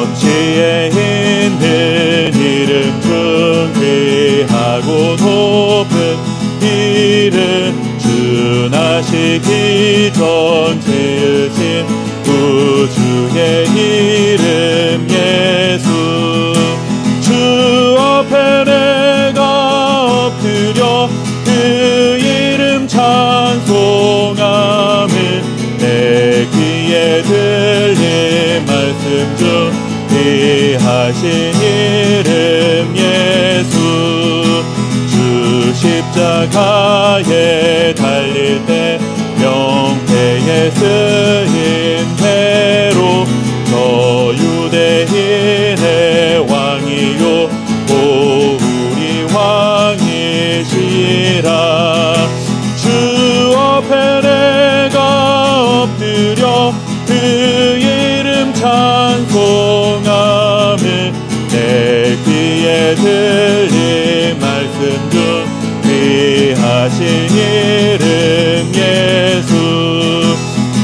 천지에 있는 이름 중 귀하고 높은 이름, 주 나시기 전 지으신 구주의 이름 예수. 주 앞에 내가 엎드려 그 이름 찬송함을 내 귀에 들린 말씀 중 귀하신 이름 예수. 주 십자가에 달릴 때 명패에 쓰인 대로 저 유대인의 왕이요 오 우리 왕이시라. 주 앞에 내가 엎드려 그 이름 찬송함을 내 귀에 들린 말씀 중 귀하신 이름 예수.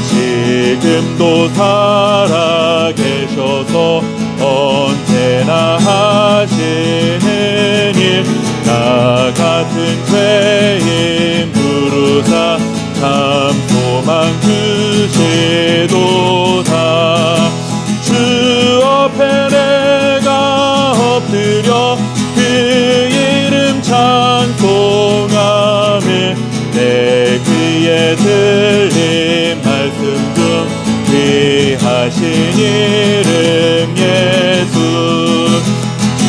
지금도 살아계셔서 언제나 하시는 일, 나 같은 죄인 부르사 참 소망 주시도다. 주 앞에 내가 엎드려 그 이름 찬송함을 내 귀에 들린 말씀 중 귀하신 이름 예수. 주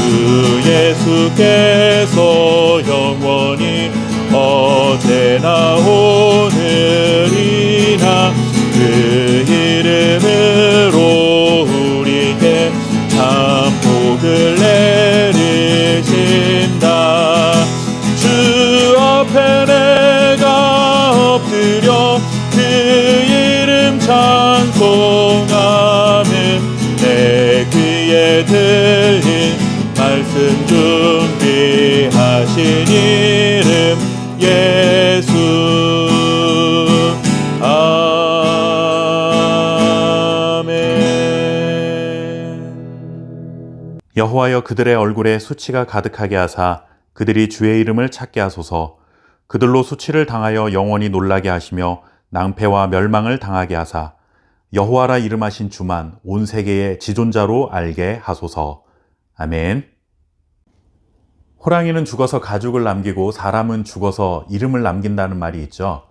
예수께서 영원히 어제나 오늘이나 그 이름으로 우리에게 참 복을 내리신다. 주 앞에 내가 엎드려 그 이름 찬송함을 내 귀에 들린 말씀 중 귀하신 이름 예수. 아멘. 여호와여 그들의 얼굴에 수치가 가득하게 하사 그들이 주의 이름을 찾게 하소서. 그들로 수치를 당하여 영원히 놀라게 하시며 낭패와 멸망을 당하게 하사 여호와라 이름하신 주만 온 세계의 지존자로 알게 하소서. 아멘. 호랑이는 죽어서 가죽을 남기고 사람은 죽어서 이름을 남긴다는 말이 있죠.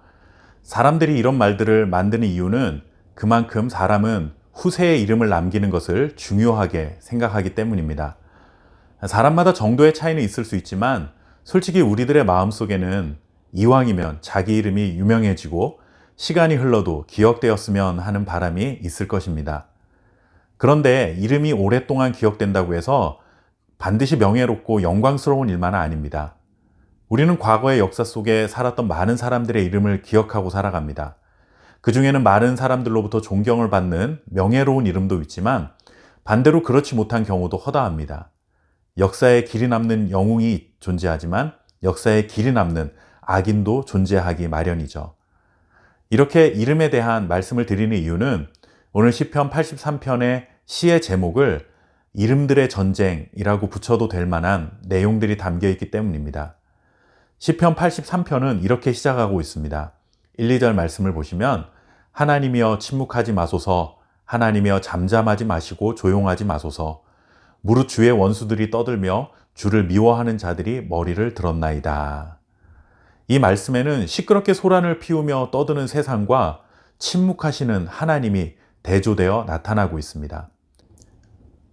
사람들이 이런 말들을 만드는 이유는 그만큼 사람은 후세의 이름을 남기는 것을 중요하게 생각하기 때문입니다. 사람마다 정도의 차이는 있을 수 있지만 솔직히 우리들의 마음속에는 이왕이면 자기 이름이 유명해지고 시간이 흘러도 기억되었으면 하는 바람이 있을 것입니다. 그런데 이름이 오랫동안 기억된다고 해서 반드시 명예롭고 영광스러운 일만은 아닙니다. 우리는 과거의 역사 속에 살았던 많은 사람들의 이름을 기억하고 살아갑니다. 그 중에는 많은 사람들로부터 존경을 받는 명예로운 이름도 있지만 반대로 그렇지 못한 경우도 허다합니다. 역사에 길이 남는 영웅이 존재하지만 역사에 길이 남는 악인도 존재하기 마련이죠. 이렇게 이름에 대한 말씀을 드리는 이유는 오늘 시편 83편의 시의 제목을 이름들의 전쟁이라고 붙여도 될 만한 내용들이 담겨 있기 때문입니다. 시편 83편은 이렇게 시작하고 있습니다. 1, 2절 말씀을 보시면 하나님이여 침묵하지 마소서, 하나님이여 잠잠하지 마시고 조용하지 마소서, 무릇 주의 원수들이 떠들며 주를 미워하는 자들이 머리를 들었나이다. 이 말씀에는 시끄럽게 소란을 피우며 떠드는 세상과 침묵하시는 하나님이 대조되어 나타나고 있습니다.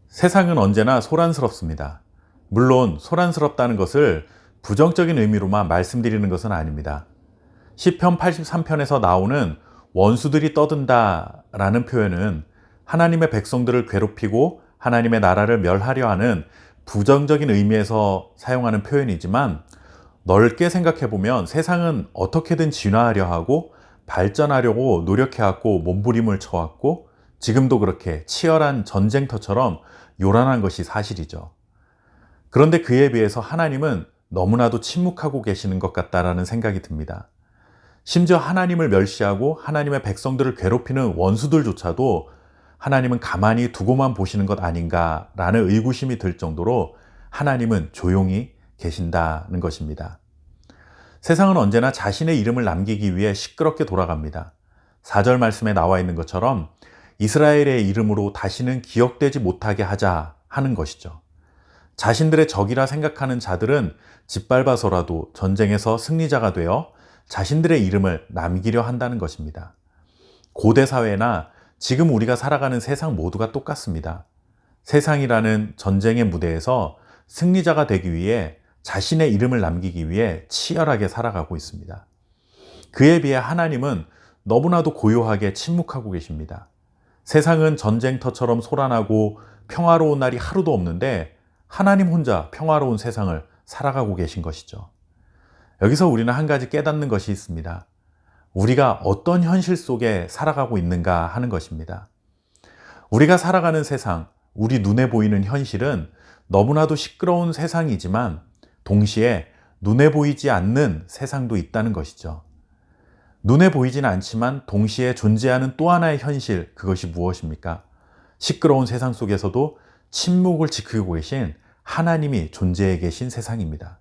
세상은 언제나 소란스럽습니다. 물론 소란스럽다는 것을 부정적인 의미로만 말씀드리는 것은 아닙니다. 시편 83편에서 나오는 원수들이 떠든다 라는 표현은 하나님의 백성들을 괴롭히고 하나님의 나라를 멸하려 하는 부정적인 의미에서 사용하는 표현이지만 넓게 생각해보면 세상은 어떻게든 진화하려 하고 발전하려고 노력해왔고 몸부림을 쳐왔고 지금도 그렇게 치열한 전쟁터처럼 요란한 것이 사실이죠. 그런데 그에 비해서 하나님은 너무나도 침묵하고 계시는 것 같다라는 생각이 듭니다. 심지어 하나님을 멸시하고 하나님의 백성들을 괴롭히는 원수들조차도 하나님은 가만히 두고만 보시는 것 아닌가라는 의구심이 들 정도로 하나님은 조용히 계신다는 것입니다. 세상은 언제나 자신의 이름을 남기기 위해 시끄럽게 돌아갑니다. 4절 말씀에 나와 있는 것처럼 이스라엘의 이름으로 다시는 기억되지 못하게 하자 하는 것이죠. 자신들의 적이라 생각하는 자들은 짓밟아서라도 전쟁에서 승리자가 되어 자신들의 이름을 남기려 한다는 것입니다. 고대 사회나 지금 우리가 살아가는 세상 모두가 똑같습니다. 세상이라는 전쟁의 무대에서 승리자가 되기 위해 자신의 이름을 남기기 위해 치열하게 살아가고 있습니다. 그에 비해 하나님은 너무나도 고요하게 침묵하고 계십니다. 세상은 전쟁터처럼 소란하고 평화로운 날이 하루도 없는데 하나님 혼자 평화로운 세상을 살아가고 계신 것이죠. 여기서 우리는 한 가지 깨닫는 것이 있습니다. 우리가 어떤 현실 속에 살아가고 있는가 하는 것입니다. 우리가 살아가는 세상, 우리 눈에 보이는 현실은 너무나도 시끄러운 세상이지만 동시에 눈에 보이지 않는 세상도 있다는 것이죠. 눈에 보이지는 않지만 동시에 존재하는 또 하나의 현실, 그것이 무엇입니까? 시끄러운 세상 속에서도 침묵을 지키고 계신 하나님이 존재해 계신 세상입니다.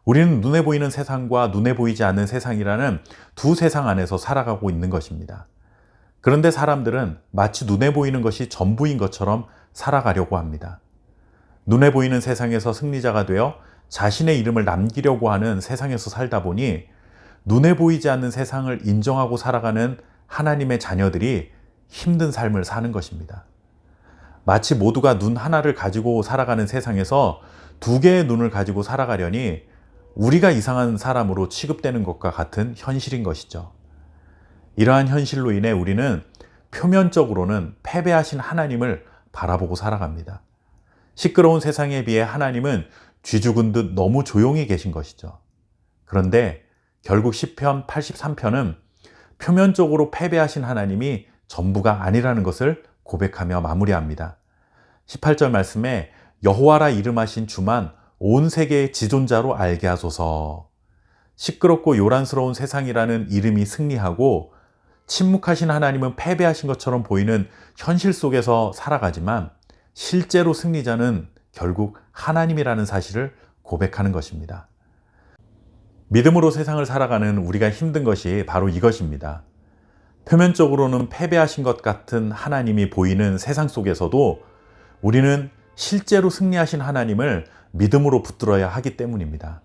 우리는 눈에 보이는 세상과 눈에 보이지 않는 세상이라는 두 세상 안에서 살아가고 있는 것입니다. 그런데 사람들은 마치 눈에 보이는 것이 전부인 것처럼 살아가려고 합니다. 눈에 보이는 세상에서 승리자가 되어 자신의 이름을 남기려고 하는 세상에서 살다 보니 눈에 보이지 않는 세상을 인정하고 살아가는 하나님의 자녀들이 힘든 삶을 사는 것입니다. 마치 모두가 눈 하나를 가지고 살아가는 세상에서 두 개의 눈을 가지고 살아가려니 우리가 이상한 사람으로 취급되는 것과 같은 현실인 것이죠. 이러한 현실로 인해 우리는 표면적으로는 패배하신 하나님을 바라보고 살아갑니다. 시끄러운 세상에 비해 하나님은 쥐 죽은 듯 너무 조용히 계신 것이죠. 그런데 결국 시편 83편은 표면적으로 패배하신 하나님이 전부가 아니라는 것을 고백하며 마무리합니다. 18절 말씀에 여호와라 이름하신 주만 온 세계의 지존자로 알게 하소서. 시끄럽고 요란스러운 세상이라는 이름이 승리하고 침묵하신 하나님은 패배하신 것처럼 보이는 현실 속에서 살아가지만 실제로 승리자는 결국 하나님이라는 사실을 고백하는 것입니다. 믿음으로 세상을 살아가는 우리가 힘든 것이 바로 이것입니다. 표면적으로는 패배하신 것 같은 하나님이 보이는 세상 속에서도 우리는 실제로 승리하신 하나님을 믿음으로 붙들어야 하기 때문입니다.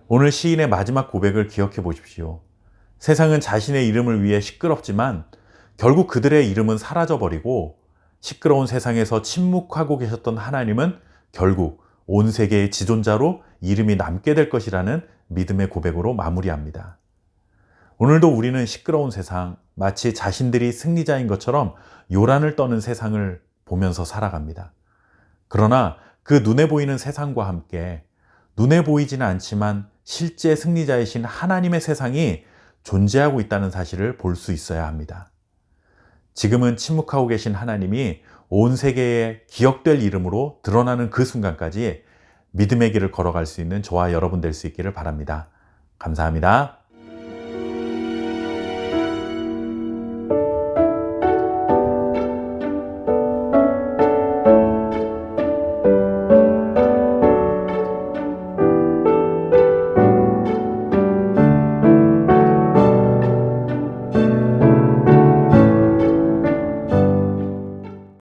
오늘 시인의 마지막 고백을 기억해 보십시오. 세상은 자신의 이름을 위해 시끄럽지만 결국 그들의 이름은 사라져버리고 시끄러운 세상에서 침묵하고 계셨던 하나님은 결국 온 세계의 지존자로 이름이 남게 될 것이라는 믿음의 고백으로 마무리합니다. 오늘도 우리는 시끄러운 세상, 마치 자신들이 승리자인 것처럼 요란을 떠는 세상을 보면서 살아갑니다. 그러나 그 눈에 보이는 세상과 함께 눈에 보이지는 않지만 실제 승리자이신 하나님의 세상이 존재하고 있다는 사실을 볼 수 있어야 합니다. 지금은 침묵하고 계신 하나님이 온 세계에 기억될 이름으로 드러나는 그 순간까지 믿음의 길을 걸어갈 수 있는 저와 여러분 될 수 있기를 바랍니다. 감사합니다.